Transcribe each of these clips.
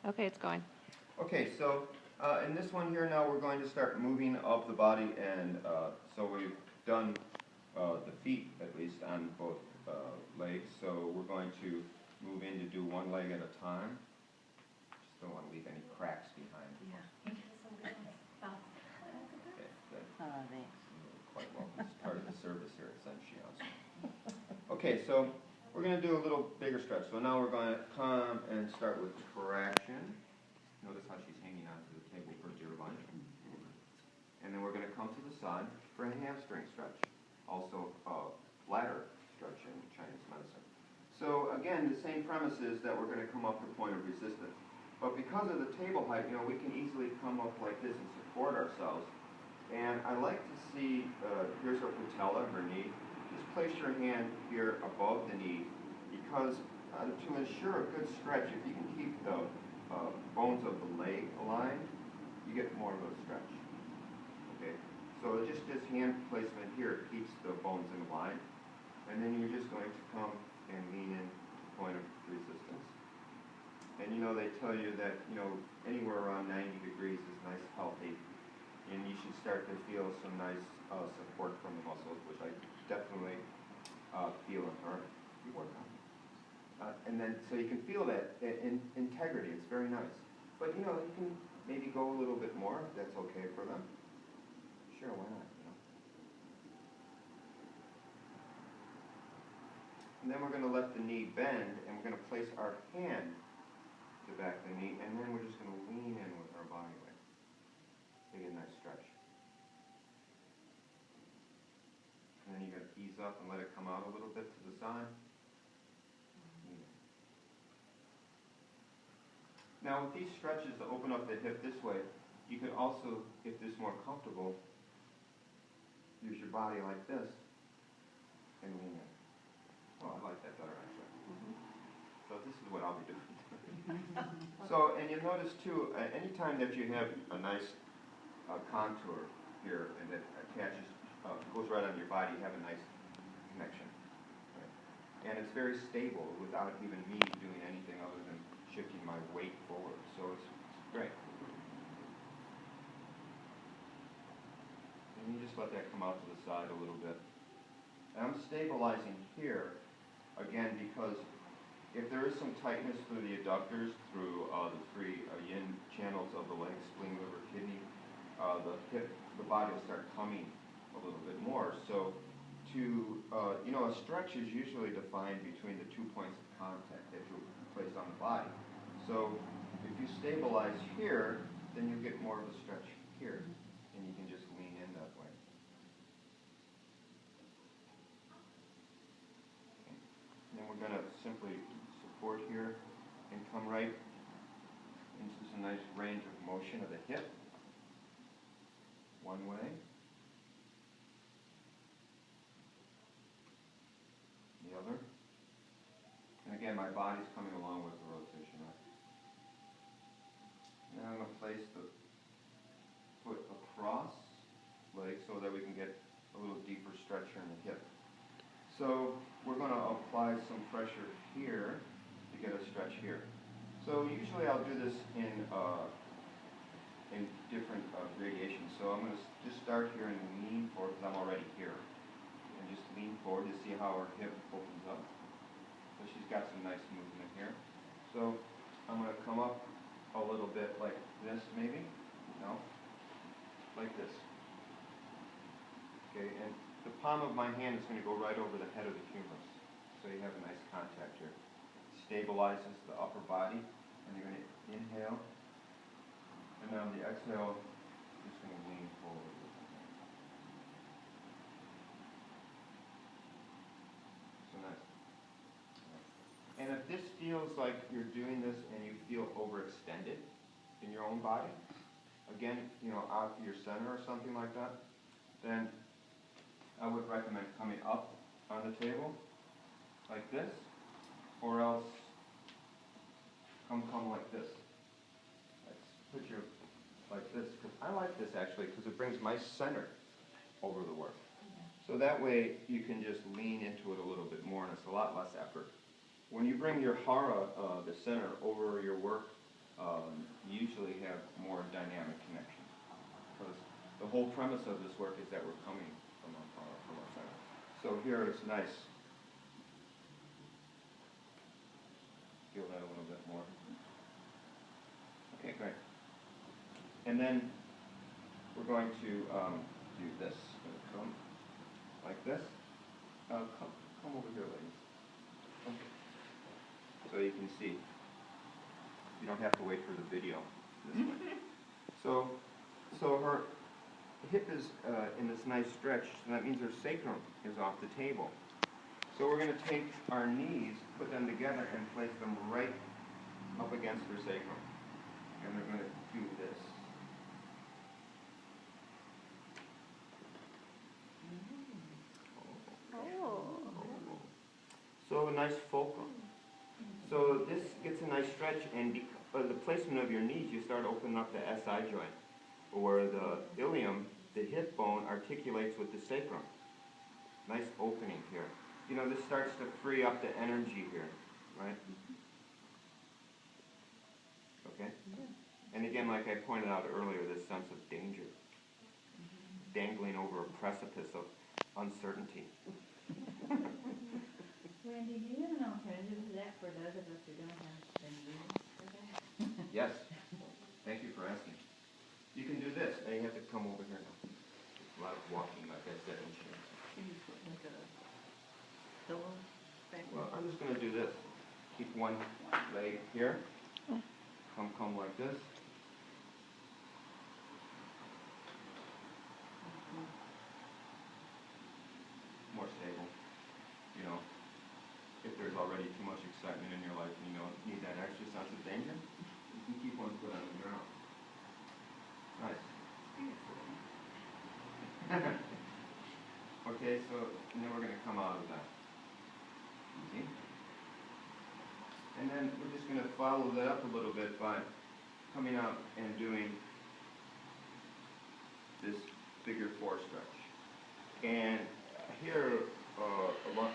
Okay, it's going. Okay, so in this one here now we're going to start moving up the body, and so we've done the feet at least on both legs, so we're going to move in to do one leg at a time. Just don't want to leave any cracks behind. Yeah. Okay, good. Oh, thanks. Quite well. It's part of the service here at Shiatsu. Okay, so we're going to do a little bigger stretch. So now we're going to come and start with traction. Notice how she's hanging onto the table for dear life. And then we're going to come to the side for a hamstring stretch. Also bladder stretch in Chinese medicine. So again, the same premise is that we're going to come up to point of resistance. But because of the table height, we can easily come up like this and support ourselves. And I like to see, here's her patella, her knee. Just place your hand here above the knee, because to ensure a good stretch, if you can keep the bones of the leg aligned, you get more of a stretch. Okay, so just this hand placement here keeps the bones in line, and then you're just going to come and lean in to point of resistance. And they tell you that anywhere around 90 degrees is nice, healthy, and you should start to feel some nice support from the muscles, which I definitely feel in her. You work on. And then, so you can feel that in integrity. It's very nice. But, you can maybe go a little bit more, if that's okay for them. Sure, why not, And then we're going to let the knee bend, and we're going to place our hand to the back of the knee, and then we're just going to lean in with our body weight. Take a nice stretch. And then you're going to ease up and let it come out a little bit to the side. Now with these stretches to open up the hip this way, you could also, if this is more comfortable, use your body like this and lean in. Oh, I like that better actually. So this is what I'll be doing. So, and you'll notice too, anytime that you have a nice contour here and that attaches, goes right on your body, you have a nice connection. Right? And it's very stable without even me doing anything other than shifting my weight forward. So it's great. And you just let that come out to the side a little bit. And I'm stabilizing here, again, because if there is some tightness through the adductors, through the three yin channels of the leg, spleen, liver, kidney, the hip, the body will start coming a little bit more. So a stretch is usually defined between the 2 points of contact that you place on the body. So if you stabilize here, then you get more of a stretch here, and you can just lean in that way. Okay. And then we're going to simply support here and come right into some nice range of motion of the hip. One way. The other. And again, my body's coming along with the rotation. Now I'm going to place the foot across leg so that we can get a little deeper stretch here in the hip. So we're going to apply some pressure here to get a stretch here. So usually I'll do this in different gradations. So I'm going to just start here and lean forward because I'm already here. And just lean forward to see how her hip opens up. So she's got some nice movement here. So I'm going to come up a little bit like this maybe. No? Like this. Okay, and the palm of my hand is going to go right over the head of the humerus. So you have a nice contact here. Stabilizes the upper body. And you're going to inhale. And then on the exhale, you're just going to lean forward. So nice. And if this feels like you're doing this and you feel overextended in your own body, again, out of your center or something like that, then I would recommend coming up on the table like this, or else come like this. Let's put you like this, because I like this actually because it brings my center over the work. So that way you can just lean into it a little bit more and it's a lot less effort. When you bring your hara, the center, over your work, actually have more dynamic connection. Because the whole premise of this work is that we're coming from our center. So here it's nice. Feel that a little bit more. Okay, great. And then we're going to do this. Come like this. Come over here, ladies. Okay. So you can see. You don't have to wait for the video this way. So her hip is in this nice stretch, so that means her sacrum is off the table. So we're going to take our knees, put them together, and place them right up against her sacrum. And we're going to do this. So a nice fulcrum. So this gets a nice stretch, and the placement of your knees, you start opening up the SI joint, where the ilium, the hip bone, articulates with the sacrum. Nice opening here. You know, this starts to free up the energy here, right? Okay? And again, like I pointed out earlier, this sense of danger, dangling over a precipice of uncertainty. Randy, do you have an alternative to that for those of us who don't have the means for that? Yes. Thank you for asking. You can do this. Now you have to come over here now. A lot of walking, like I said, in Shiatsu. Can you put like a pillow back there? Well, I'm just going to do this. Keep one leg here. Come like this. More stable. You know, if there's already too much excitement in your life and you don't need that extra sense of danger, you can keep one foot on the ground. Nice. Okay, so now we're going to come out of that. Easy. And then we're just going to follow that up a little bit by coming out and doing this figure 4 stretch. And here,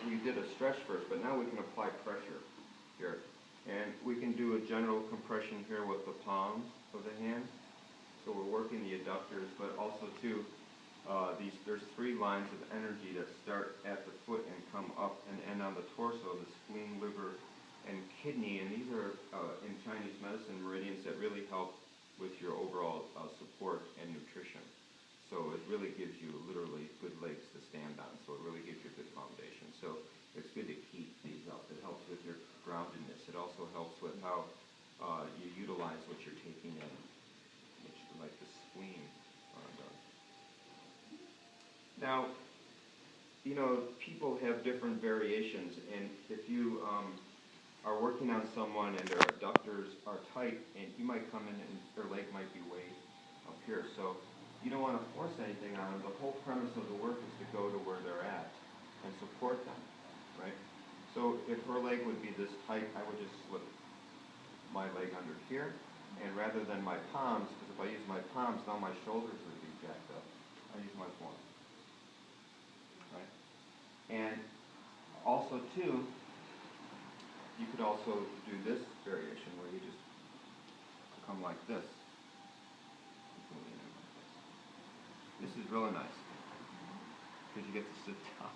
we did a stretch first, but now we can apply pressure here. And we can do a general compression here with the palms of the hands. So we're working the adductors, but also too, there's 3 lines of energy that start at the foot and come up and end on the torso, the spleen, liver, and kidney. And these are, in Chinese medicine, meridians that really help with your overall support and nutrition. So it really gives you literally good legs to stand on. So it really gives you a good foundation. So it's good to keep these up. It helps with your groundedness. It also helps with how you utilize what you're taking in, which like the spleen does. Now, you know, people have different variations, and if you are working on someone and their adductors are tight, and you might come in and their leg might be way up here. So you don't want to force anything on them. The whole premise of the work is to go to where they're at and support them, right? So if her leg would be this tight, I would just slip my leg under here, and rather than my palms, because if I use my palms, now my shoulders would be jacked up. I use my forearm, right? And also too, you could also do this variation where you just come like this. This is really nice because you get to sit down.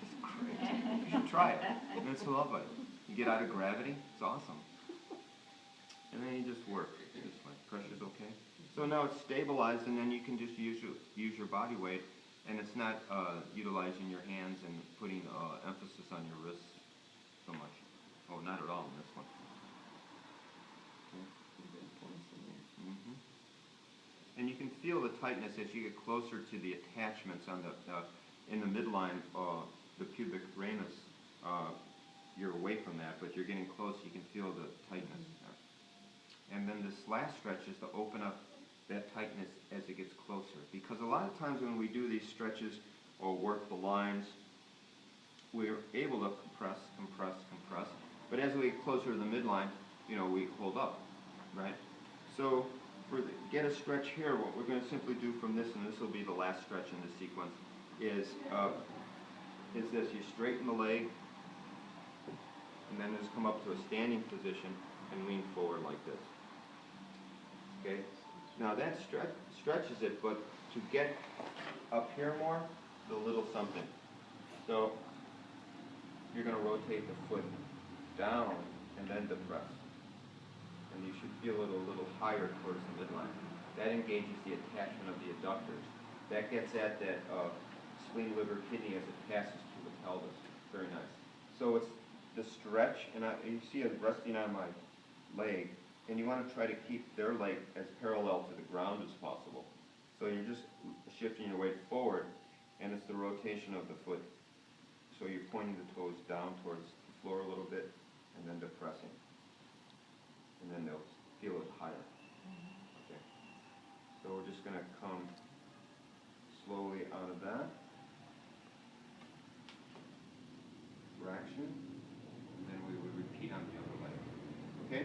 It's great. You should try it. It's lovely. You get out of gravity. It's awesome. And then you just work. Just like pressure's okay. So now it's stabilized, and then you can just use your body weight, and it's not utilizing your hands and putting emphasis on your wrists so much. Oh, not at all in this one. Mm-hmm. And you can feel the tightness as you get closer to the attachments on in the midline, the pubic ramus. You're away from that, but you're getting close. You can feel the tightness. And then this last stretch is to open up that tightness as it gets closer. Because a lot of times when we do these stretches or work the lines, we're able to compress. But as we get closer to the midline, you know, we hold up, right? So get a stretch here, what we're going to simply do from this, and this will be the last stretch in the sequence, is this. You straighten the leg, and then just come up to a standing position and lean forward like this. Okay? Now that stretches it, but to get up here more, the little something. So you're going to rotate the foot down and then depress. And you should feel it a little higher towards the midline. That engages the attachment of the adductors. That gets at that spleen, liver, kidney as it passes through the pelvis. Very nice. So it's the stretch, and you see it resting on my leg, and you want to try to keep their leg as parallel to the ground as possible. So you're just shifting your weight forward, and it's the rotation of the foot. So you're pointing the toes down towards the floor a little bit, and then depressing. And then they'll feel it higher. Okay. So we're just going to come slowly out of that. Fraction. And then we would repeat on the other leg. Okay?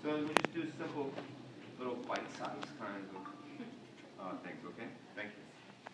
So we just do simple little bite-sized kinds of